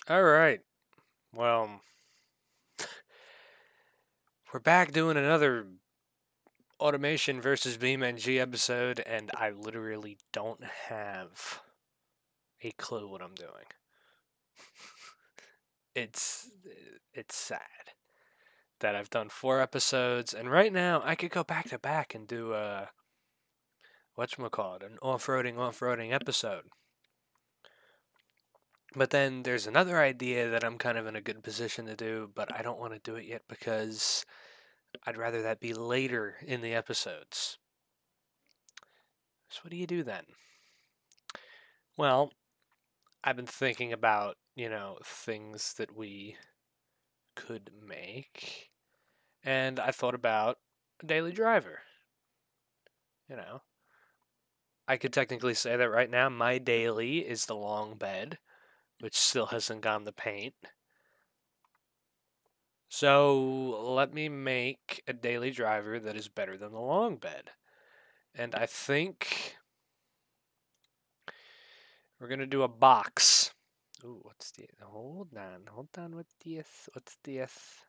All right. Well, we're back doing another automation versus BeamNG episode, and I literally don't have a clue what I'm doing. It's it's sad that I've done 4 episodes, and right now I could go back to back and do a whatchamacallit, an off-roading episode. But then there's another idea that I'm kind of in a good position to do, but I don't want to do it yet because I'd rather that be later in the episodes. So what do you do then? Well, I've been thinking about, things that we could make, and I thought about a daily driver. You know, I could technically say that right now my daily is the long bed, which still hasn't gone the paint. So let me make a daily driver that is better than the long bed. And I think we're going to do a box. Ooh, what's the. Hold on with this. What's this?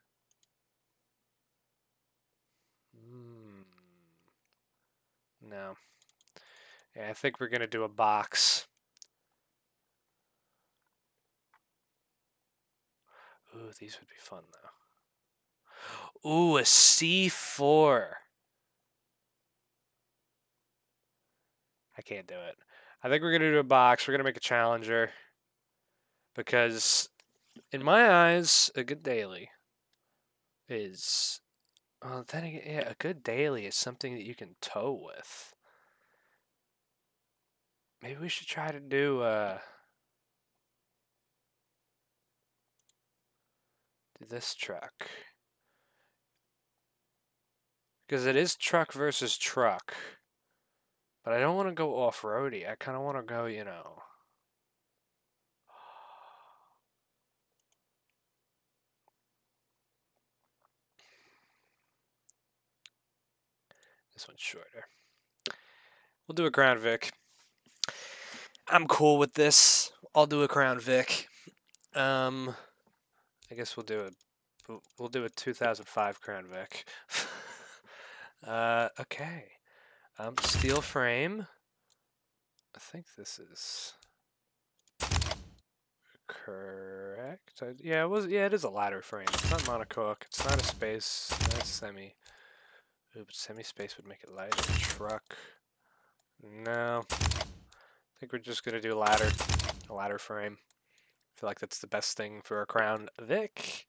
No. Yeah, I think we're going to do a box. Ooh, these would be fun, though. Ooh, a C4. I can't do it. I think we're going to do a box. We're going to make a Challenger. Because, in my eyes, a good daily is. Well, then again, yeah, a good daily is something that you can tow with. Maybe we should try to do this truck. Because it is truck versus truck. But I don't want to go off-roady. I kind of want to go, This one's shorter. We'll do a Crown Vic. I'm cool with this. I'll do a Crown Vic. I guess we'll do a 2005 Crown Vic. Okay. Steel frame. I think this is correct. Yeah, it was. Yeah, it is a ladder frame. It's not monocoque. It's not a space. Not a semi. Oops, semi-space would make it lighter. Truck. No. I think we're just gonna do a ladder frame. I feel like that's the best thing for a Crown Vic.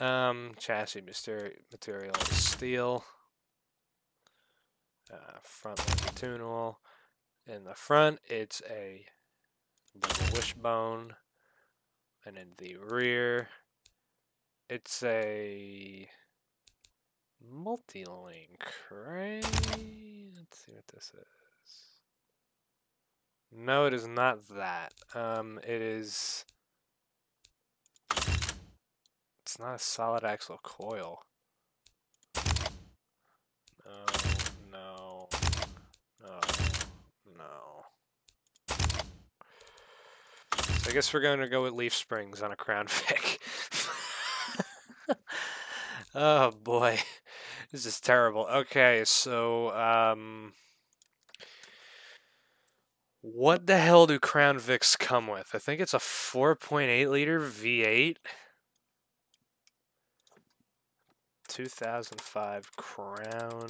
Chassis material is steel. Front longitudinal. In the front, it's a double wishbone, and in the rear, it's a multi-link, right? Let's see what this is. No, it is not that. It is. It's not a solid axle coil. No. So I guess we're going to go with leaf springs on a Crown Vic. Oh boy, this is terrible. Okay, so what the hell do Crown Vics come with? I think it's a 4.8 liter V8. 2005 Crown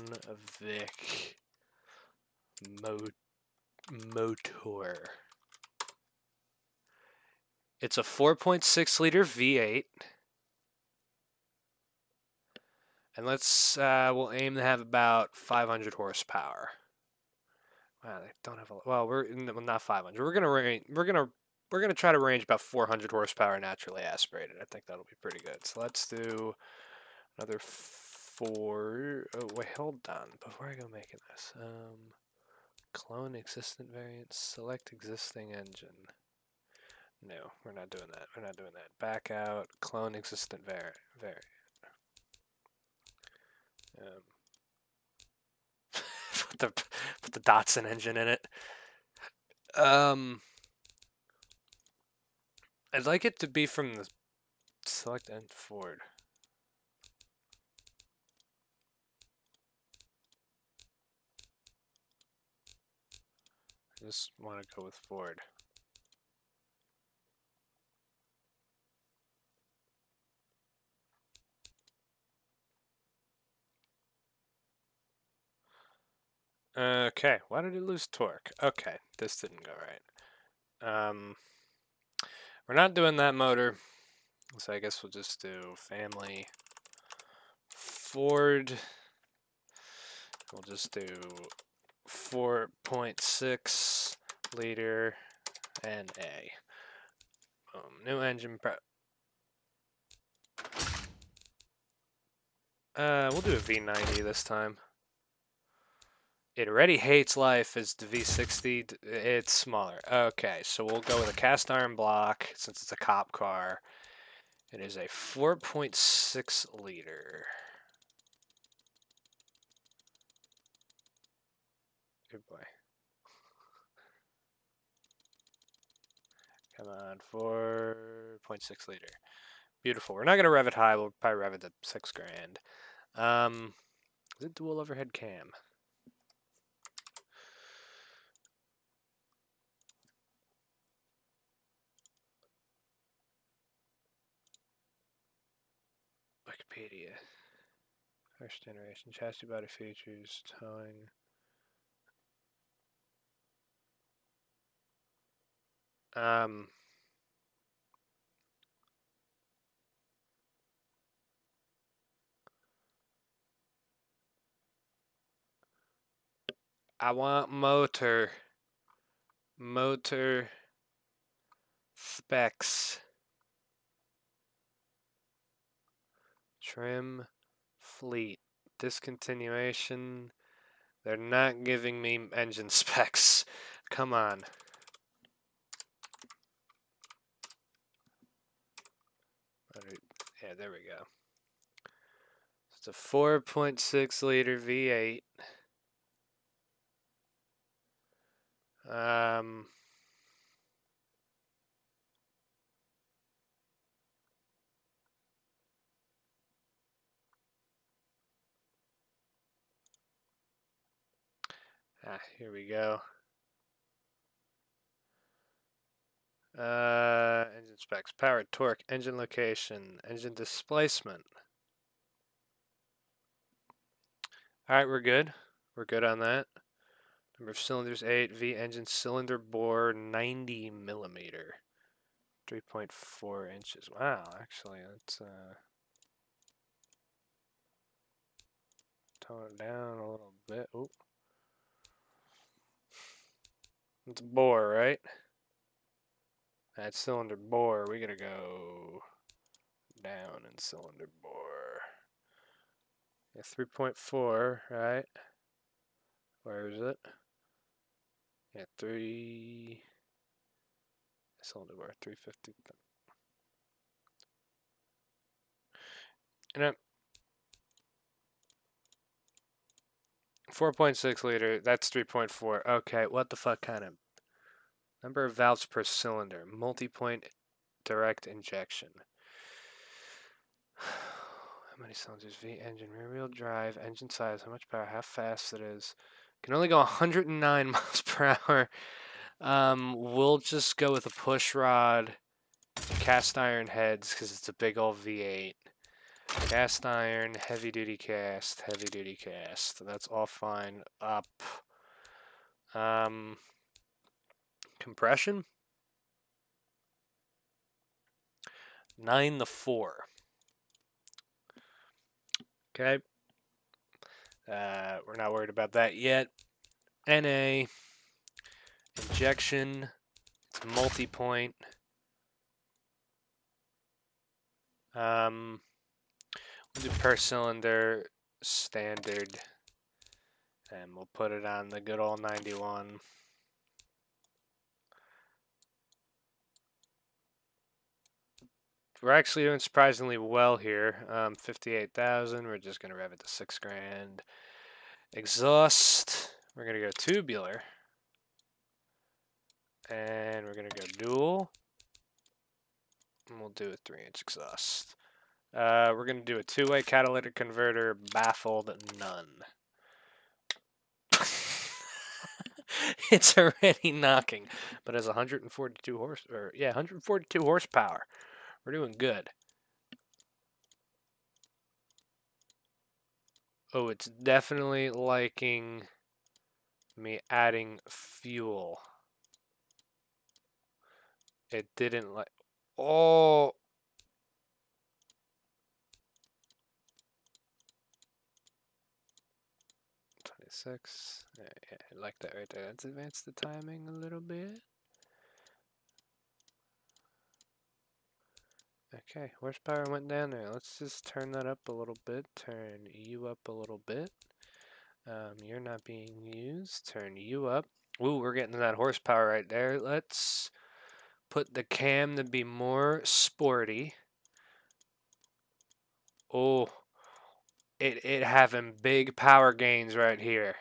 Vic motor. It's a 4.6 liter V8. And we'll aim to have about 500 horsepower. Wow, they don't have a, well, not 500. We're gonna try to range about 400 horsepower naturally aspirated. I think that'll be pretty good. So let's do another 4. Oh wait, hold on. Before I go making this, clone existing variant. Select existing engine. No, we're not doing that. We're not doing that. Back out. Clone existent variant. Put the Datsun engine in it. I'd like it to be from the select end Ford. I just want to go with Ford. Okay, why did it lose torque? Okay, this didn't go right. We're not doing that motor, so I guess we'll just do family Ford. We'll just do 4.6 liter NA. New engine prep. We'll do a V90 this time. It already hates life as the V60. It's smaller. Okay, so we'll go with a cast iron block since it's a cop car. It is a 4.6 liter. Good boy. Come on, 4.6 liter. Beautiful. We're not gonna rev it high. We'll probably rev it to $6,000. Is it dual overhead cam? Wikipedia. First generation chassis body features, towing. I want motor specs. Trim, fleet, discontinuation. They're not giving me engine specs. Come on. Yeah, there we go. It's a 4.6 liter V8. Here we go. Engine specs, power, torque, engine location, engine displacement. All right, we're good. We're good on that. Number of cylinders, 8. V engine cylinder bore, 90 millimeter. 3.4 inches. Wow, actually, let's tone it down a little bit. Oop. It's bore, right? That cylinder bore, we gotta go down in cylinder bore. Yeah, 3.4, right? Where is it? Yeah, 3. Cylinder bore, 350. And 4.6 liter, that's 3.4. Okay, what the fuck kind of number of valves per cylinder? Multi-point direct injection. How many cylinders? V engine, rear wheel drive, engine size, how much power, how fast it is. Can only go 109 miles per hour. We'll just go with a push rod, cast iron heads, because it's a big old V8. Cast iron, heavy duty cast, heavy duty cast. That's all fine. Up. Compression? 9-4. Okay. We're not worried about that yet. NA. Injection. It's multi-point. We'll do per cylinder standard. And we'll put it on the good old 91. We're actually doing surprisingly well here. 58,000. We're just gonna rev it to $6,000. Exhaust. We're gonna go tubular. And we're gonna go dual. do a 3-inch exhaust. We're going to do a 2-way catalytic converter, baffled none. It's already knocking, but has 142 horsepower. We're doing good. Oh, it's definitely liking me adding fuel. It didn't like. Oh. Six. Yeah, I like that right there. Let's advance the timing a little bit. Okay, horsepower went down there. Let's just turn that up a little bit. Turn you up a little bit. You're not being used. Turn you up. Ooh, we're getting that horsepower right there. Let's put the cam to be more sporty. Oh, it having big power gains right here.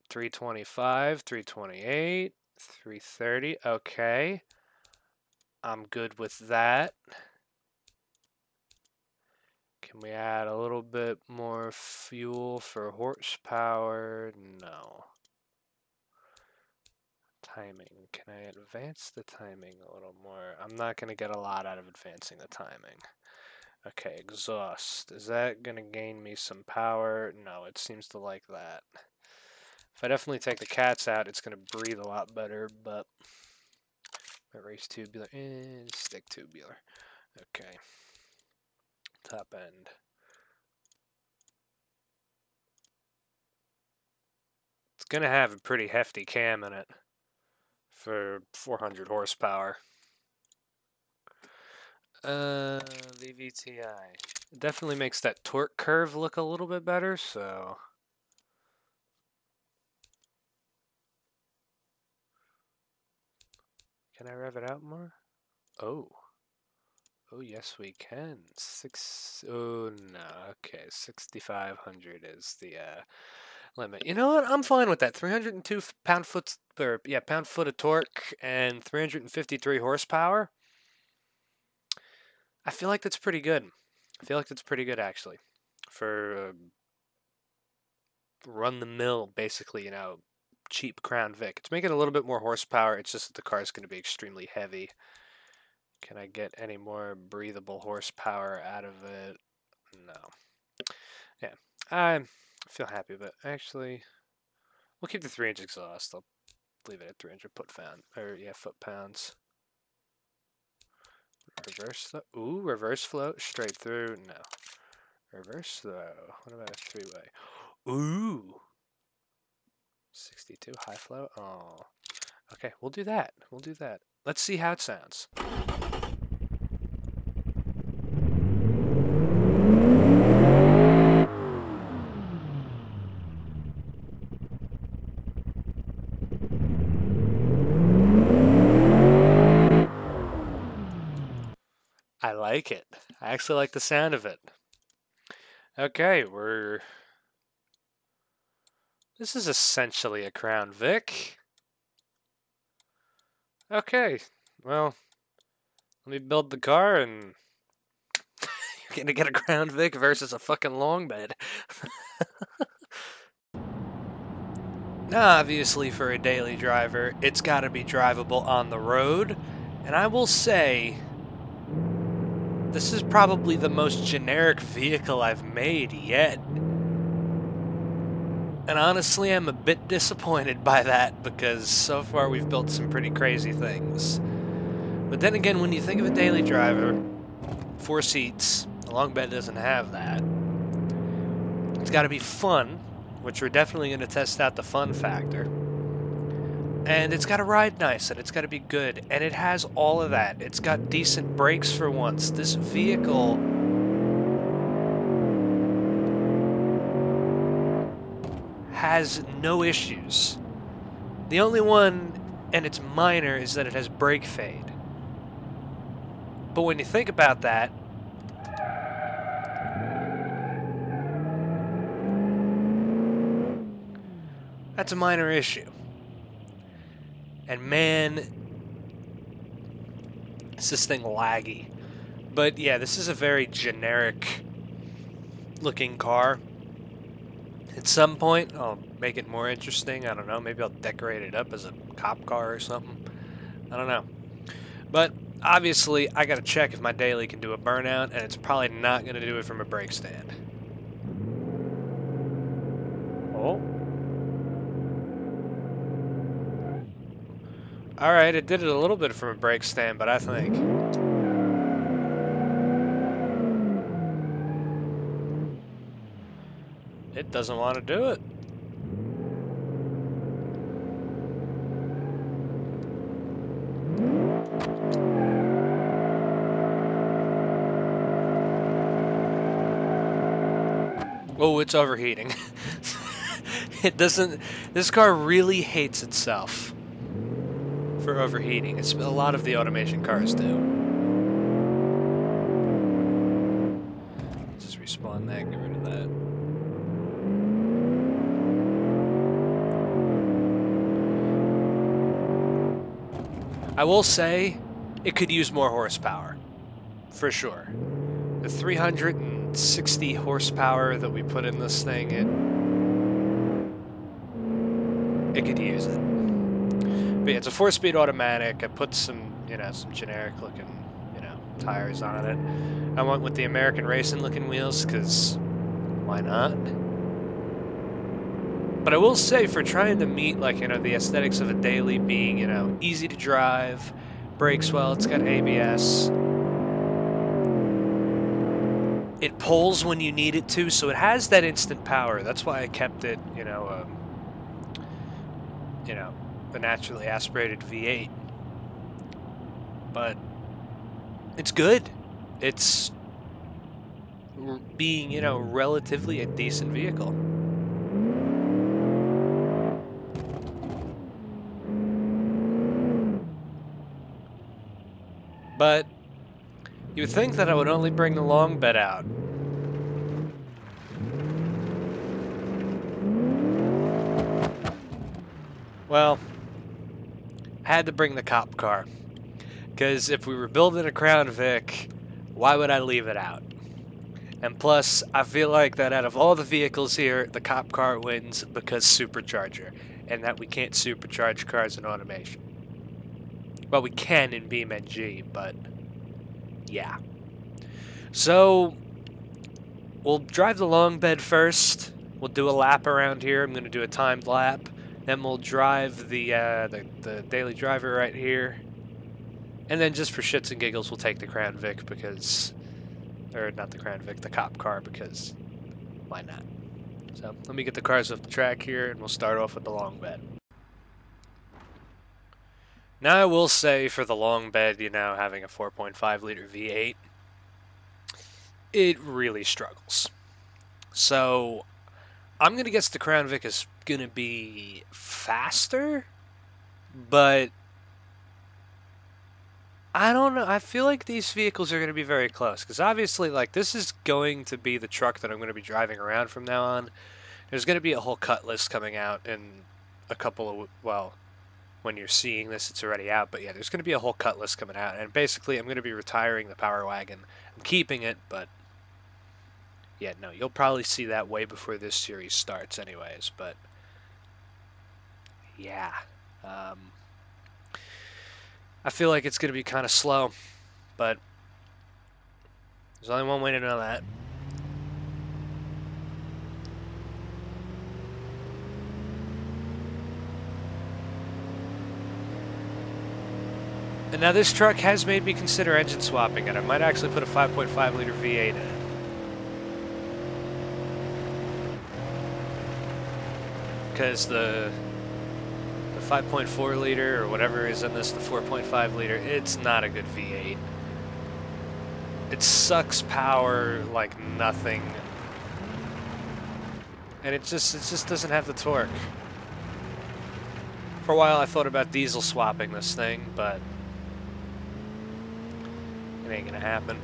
325, 328, 330. Okay. I'm good with that. Can we add a little bit more fuel for horsepower? No. Timing. Can I advance the timing a little more? I'm not going to get a lot out of advancing the timing. Okay, exhaust. Is that going to gain me some power? No, it seems to like that. If I definitely take the cats out, it's going to breathe a lot better, but race tubular and stick tubular. Okay. Top end. It's going to have a pretty hefty cam in it for 400 horsepower. The VTI. It definitely makes that torque curve look a little bit better, so... Can I rev it out more? Oh. Oh, yes, we can. Oh, no. Okay, 6,500 is the limit. You know what? I'm fine with that. 302 pound-foot of torque and 353 horsepower. I feel like that's pretty good. I feel like that's pretty good, actually, for run-the-mill, basically, you know, cheap Crown Vic. It's making a little bit more horsepower. It's just that the car is going to be extremely heavy. Can I get any more breathable horsepower out of it? No. Yeah, I feel happy, but actually, we'll keep the 3-inch exhaust. I'll leave it at 300 foot-pounds. Reverse flow. Ooh, reverse flow straight through. No. Reverse flow. What about a 3-way? Ooh. 62 high flow. Oh. Okay, we'll do that. We'll do that. Let's see how it sounds. I like it. I actually like the sound of it. Okay, this is essentially a Crown Vic. Okay, well, let me build the car and you're gonna get a Crown Vic versus a fucking long bed. Now, obviously, for a daily driver, it's gotta be drivable on the road, and I will say, this is probably the most generic vehicle I've made yet. And honestly, I'm a bit disappointed by that because so far we've built some pretty crazy things. But then again, when you think of a daily driver, 4 seats, a long bed doesn't have that. It's got to be fun, which we're definitely going to test out the fun factor. And it's got to ride nice, and it's got to be good. And it has all of that. It's got decent brakes for once. This vehicle has no issues. The only one, and it's minor, is that it has brake fade. But when you think about that, that's a minor issue. And man, Is this thing laggy? But yeah, this is a very generic looking car. At some point, I'll make it more interesting. I don't know. Maybe I'll decorate it up as a cop car or something. I don't know. But obviously, I gotta check if my daily can do a burnout, and it's probably not gonna do it from a brake stand. Oh. Alright, it did it a little bit from a brake stand, but I think... it doesn't want to do it. Oh, it's overheating. It doesn't... this car really hates itself for overheating. It's a lot of the automation cars do. Just respawn that, get rid of that. I will say, it could use more horsepower. For sure. The 360 horsepower that we put in this thing, it could use it. But yeah, it's a 4-speed automatic. I put some, some generic looking, tires on it. I went with the American Racing looking wheels, because why not? But I will say, for trying to meet, the aesthetics of a daily being, easy to drive, brakes well, it's got ABS. It pulls when you need it to, so it has that instant power. That's why I kept it, the naturally aspirated V8. But it's good. It's being, relatively a decent vehicle. But you would think that I would only bring the long bed out. Well, I had to bring the cop car. Because if we were building a Crown Vic, why would I leave it out? And plus, I feel like that out of all the vehicles here, the cop car wins because supercharger. And that we can't supercharge cars in automation. Well, we can in BeamNG, but yeah. So, we'll drive the long bed first. We'll do a lap around here. I'm going to do a timed lap. Then we'll drive the daily driver right here. And then just for shits and giggles, we'll take the Crown Vic because... or not the Crown Vic, the cop car, because why not? So, let me get the cars off the track here, and we'll start off with the long bed. Now, I will say for the long bed, having a 4.5 liter V8, it really struggles. So, I'm going to guess the Crown Vic is going to be faster, but I don't know. I feel like these vehicles are going to be very close, because obviously, this is going to be the truck that I'm going to be driving around from now on. There's going to be a whole cut list coming out in a couple of, well, when you're seeing this, it's already out, but yeah, there's going to be a whole cut list coming out, and basically, I'm going to be retiring the Power Wagon. I'm keeping it, but yeah, no, you'll probably see that way before this series starts anyways, but yeah, I feel like it's going to be kind of slow, but there's only one way to know that. And now this truck has made me consider engine swapping it. I might actually put a 5.5 liter V8 in it. Because the 5.4 liter or whatever is in this, the 4.5 liter, it's not a good V8. It sucks power like nothing. And it just doesn't have the torque. For a while I thought about diesel swapping this thing, but it ain't gonna happen.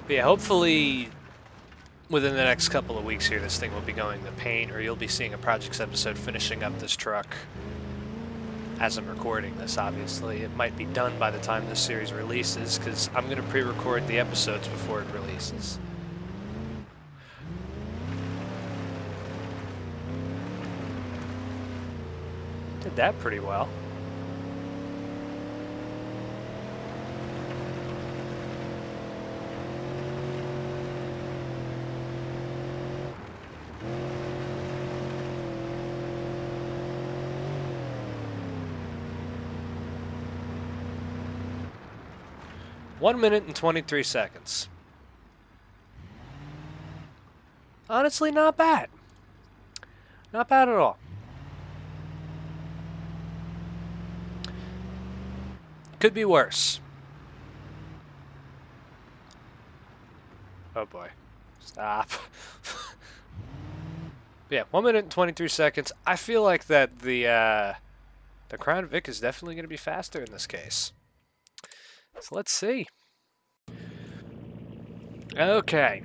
But yeah, hopefully within the next couple of weeks here, this thing will be going to paint, or you'll be seeing a projects episode finishing up this truck. as I'm recording this, obviously. It might be done by the time this series releases, because I'm going to pre-record the episodes before it releases. Did that pretty well. One minute and 23 seconds. Honestly, not bad. Not bad at all. Could be worse. Oh boy. Stop. Yeah, 1 minute and 23 seconds. I feel like that the Crown Vic is definitely going to be faster in this case. So let's see. Okay.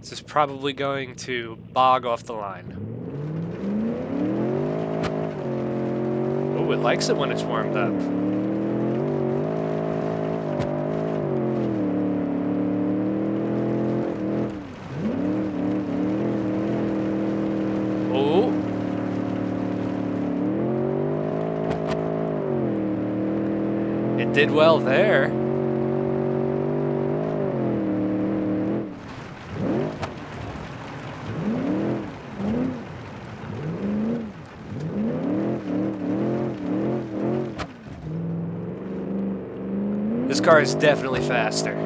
This is probably going to bog off the line. Oh, it likes it when it's warmed up. Oh. It did well there. This car is definitely faster.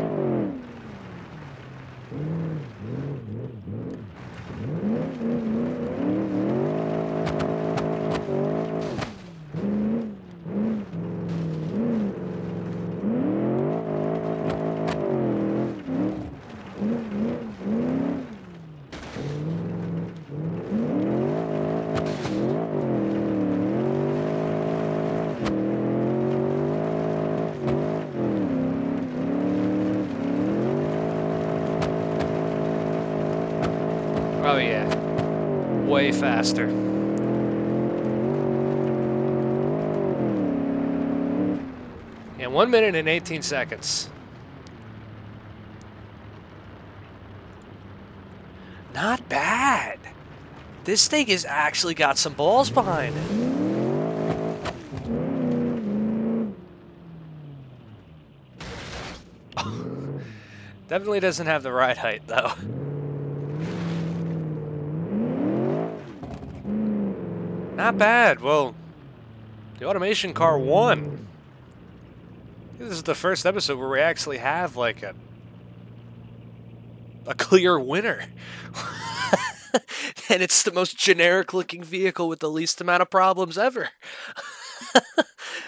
Oh yeah, way faster. And 1 minute and 18 seconds. Not bad. This thing has actually got some balls behind it. Definitely doesn't have the ride height though. Not bad. Well, the automation car won. This is the first episode where we actually have like a clear winner. And it's the most generic looking vehicle with the least amount of problems ever.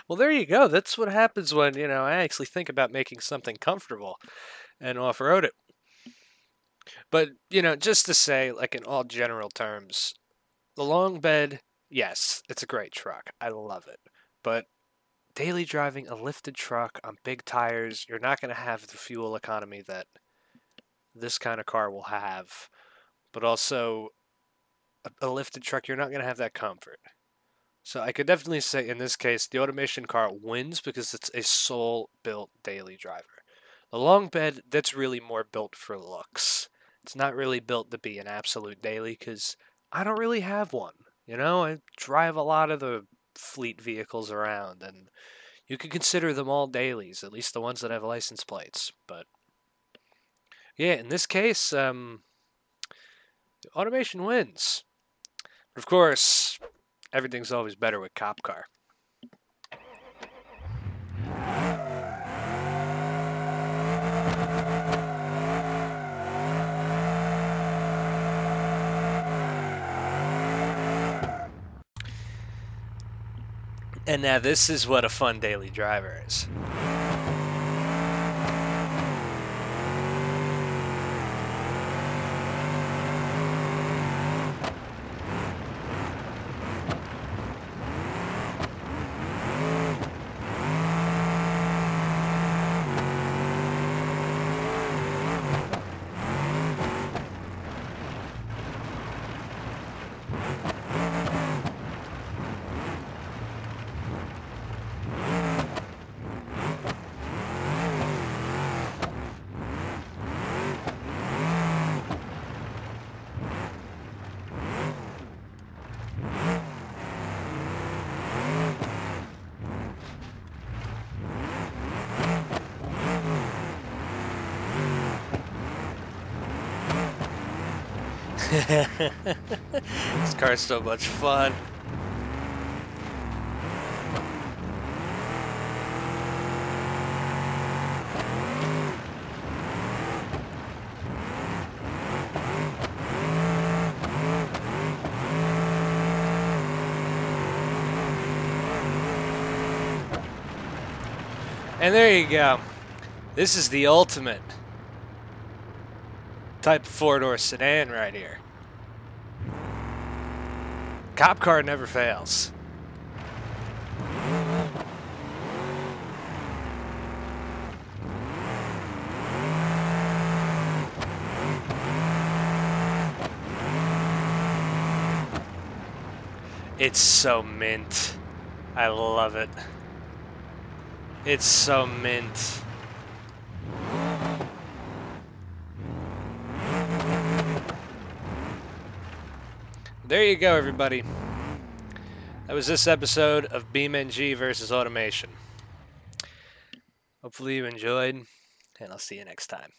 Well, there you go. That's what happens when, you know, I actually think about making something comfortable and off-road it. But, you know, just to say, like in all general terms, the long bed, yes, it's a great truck. I love it. But daily driving a lifted truck on big tires, you're not going to have the fuel economy that this kind of car will have. But also, a lifted truck, you're not going to have that comfort. So I could definitely say, in this case, the automation car wins because it's a sole-built daily driver. The long bed, that's really more built for looks. It's not really built to be an absolute daily because I don't really have one. You know, I drive a lot of the fleet vehicles around, and you could consider them all dailies, at least the ones that have license plates. But yeah, in this case, automation wins. But of course, everything's always better with cop car. And now this is what a fun daily driver is. This car's so much fun. And there you go. This is the ultimate type of four-door sedan right here. Cop car never fails. It's so mint. I love it. It's so mint. There you go, everybody. That was this episode of BeamNG versus Automation. Hopefully you enjoyed, and I'll see you next time.